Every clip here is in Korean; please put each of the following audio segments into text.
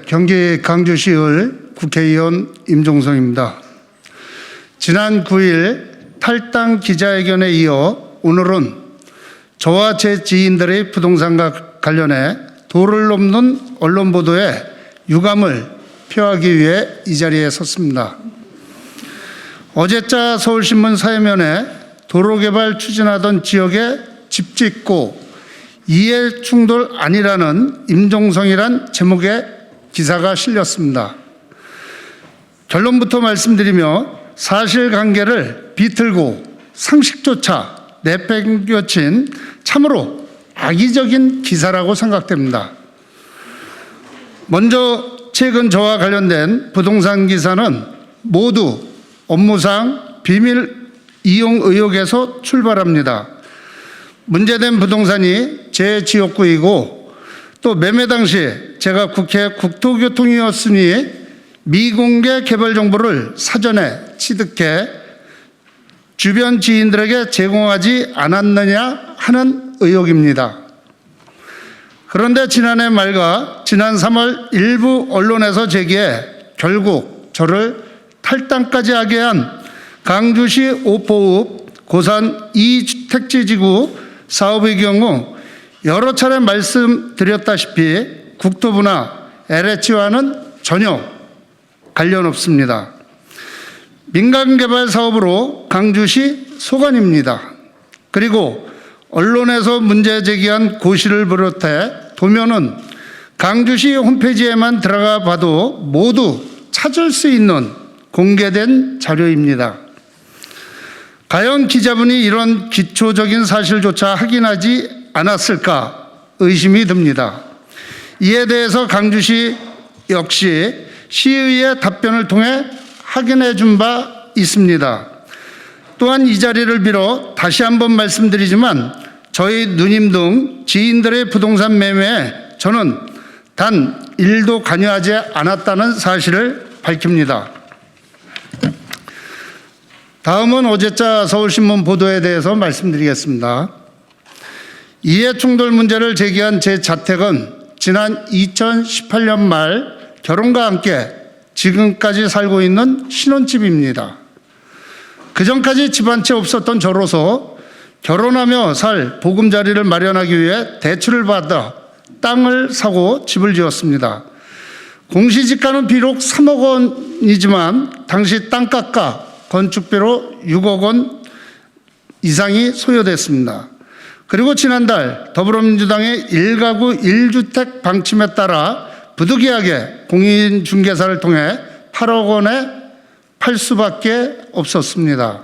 경기 강주시의 국회의원 임종성입니다. 지난 9일 탈당 기자회견에 이어 오늘은 저와 제 지인들의 부동산과 관련해 도를 넘는 언론 보도에 유감을 표하기 위해 이 자리에 섰습니다. 어제자 서울신문 사회면에 도로개발 추진하던 지역에 집 짓고 이해충돌 아니라는 임종성이란 제목의 기사가 실렸습니다. 결론부터 말씀드리며 사실관계를 비틀고 상식조차 내팽겨친 참으로 악의적인 기사라고 생각됩니다. 먼저 최근 저와 관련된 부동산 기사는 모두 업무상 비밀 이용 의혹에서 출발합니다. 문제된 부동산이 제 지역구이고 또 매매 당시 제가 국회 국토교통위였으니 미공개 개발 정보를 사전에 취득해 주변 지인들에게 제공하지 않았느냐 하는 의혹입니다. 그런데 지난해 말과 지난 3월 일부 언론에서 제기해 결국 저를 탈당까지 하게 한 강주시 오포읍 고산 2주택지지구 사업의 경우 여러 차례 말씀드렸다시피 국토부나 LH와는 전혀 관련 없습니다. 민간개발 사업으로 강주시 소관입니다. 그리고 언론에서 문제 제기한 고시를 비롯해 도면은 강주시 홈페이지에만 들어가 봐도 모두 찾을 수 있는 공개된 자료입니다. 과연 기자분이 이런 기초적인 사실조차 확인하지 않았을까 의심이 듭니다. 이에 대해서 강주시 역시 시의회 답변을 통해 확인해 준 바 있습니다. 또한 이 자리를 빌어 다시 한번 말씀드리지만 저희 누님 등 지인들의 부동산 매매에 저는 단 1도 관여하지 않았다는 사실을 밝힙니다. 다음은 어제자 서울신문 보도에 대해서 말씀드리겠습니다. 이해충돌 문제를 제기한 제 자택은 지난 2018년 말 결혼과 함께 지금까지 살고 있는 신혼집입니다. 그전까지 집 한 채 없었던 저로서 결혼하며 살 보금자리를 마련하기 위해 대출을 받아 땅을 사고 집을 지었습니다. 공시지가는 비록 3억 원이지만 당시 땅값과 건축비로 6억 원 이상이 소요됐습니다. 그리고 지난달 더불어민주당의 1가구 1주택 방침에 따라 부득이하게 공인중개사를 통해 8억 원에 팔 수밖에 없었습니다.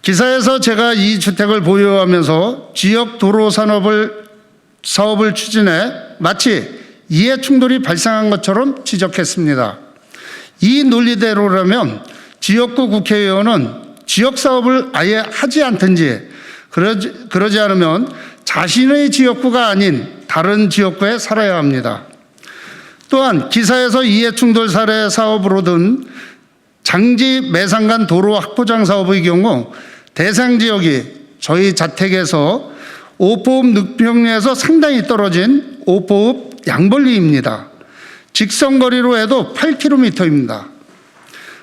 기사에서 제가 이 주택을 보유하면서 지역 도로 사업을 추진해 마치 이해충돌이 발생한 것처럼 지적했습니다. 이 논리대로라면 지역구 국회의원은 지역사업을 아예 하지 않든지 그러지 않으면 자신의 지역구가 아닌 다른 지역구에 살아야 합니다. 또한 기사에서 이해충돌 사례 사업으로 든 장지 매상간 도로 확포장 사업의 경우 대상 지역이 저희 자택에서 오포읍 늑평리에서 상당히 떨어진 오포읍 양벌리입니다. 직선거리로 해도 8km입니다.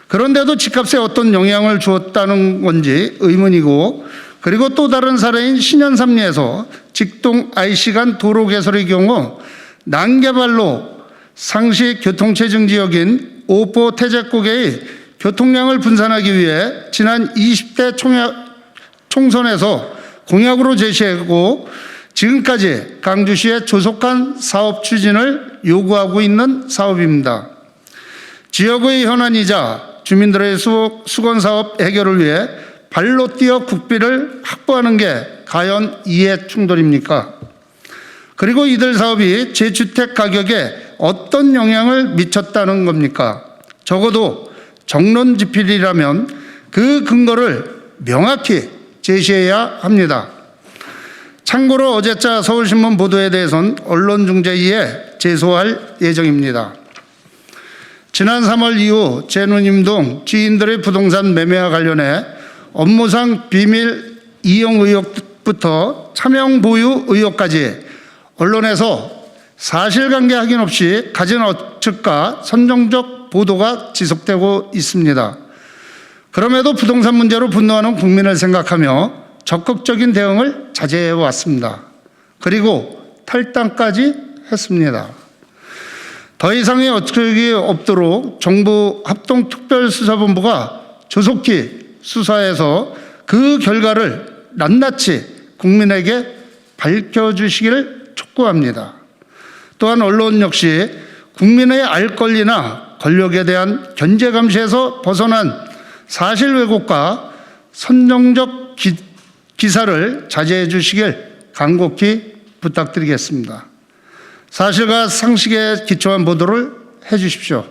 그런데도 집값에 어떤 영향을 주었다는 건지 의문이고, 그리고 또 다른 사례인 신현삼리에서 직동 IC간 도로 개설의 경우 난개발로 상시 교통체증 지역인 오포 태제고개의 교통량을 분산하기 위해 지난 20대 총선에서 공약으로 제시했고 지금까지 강주시의 조속한 사업 추진을 요구하고 있는 사업입니다. 지역의 현안이자 주민들의 수건사업 해결을 위해 발로 뛰어 국비를 확보하는 게 과연 이해충돌입니까? 그리고 이들 사업이 제 주택 가격에 어떤 영향을 미쳤다는 겁니까? 적어도 정론지필이라면 그 근거를 명확히 제시해야 합니다. 참고로 어제자 서울신문 보도에 대해서는 언론중재위에 제소할 예정입니다. 지난 3월 이후 제 누님 등 지인들의 부동산 매매와 관련해 업무상 비밀 이용 의혹부터 차명 보유 의혹까지 언론에서 사실관계 확인 없이 가진 억측과 선정적 보도가 지속되고 있습니다. 그럼에도 부동산 문제로 분노하는 국민을 생각하며 적극적인 대응을 자제해 왔습니다. 그리고 탈당까지 했습니다. 더 이상의 억측이 없도록 정부 합동특별수사본부가 조속히 수사해서 그 결과를 낱낱이 국민에게 밝혀주시기를 촉구합니다. 또한 언론 역시 국민의 알 권리나 권력에 대한 견제 감시에서 벗어난 사실 왜곡과 선정적 기사를 자제해 주시길 간곡히 부탁드리겠습니다. 사실과 상식에 기초한 보도를 해 주십시오.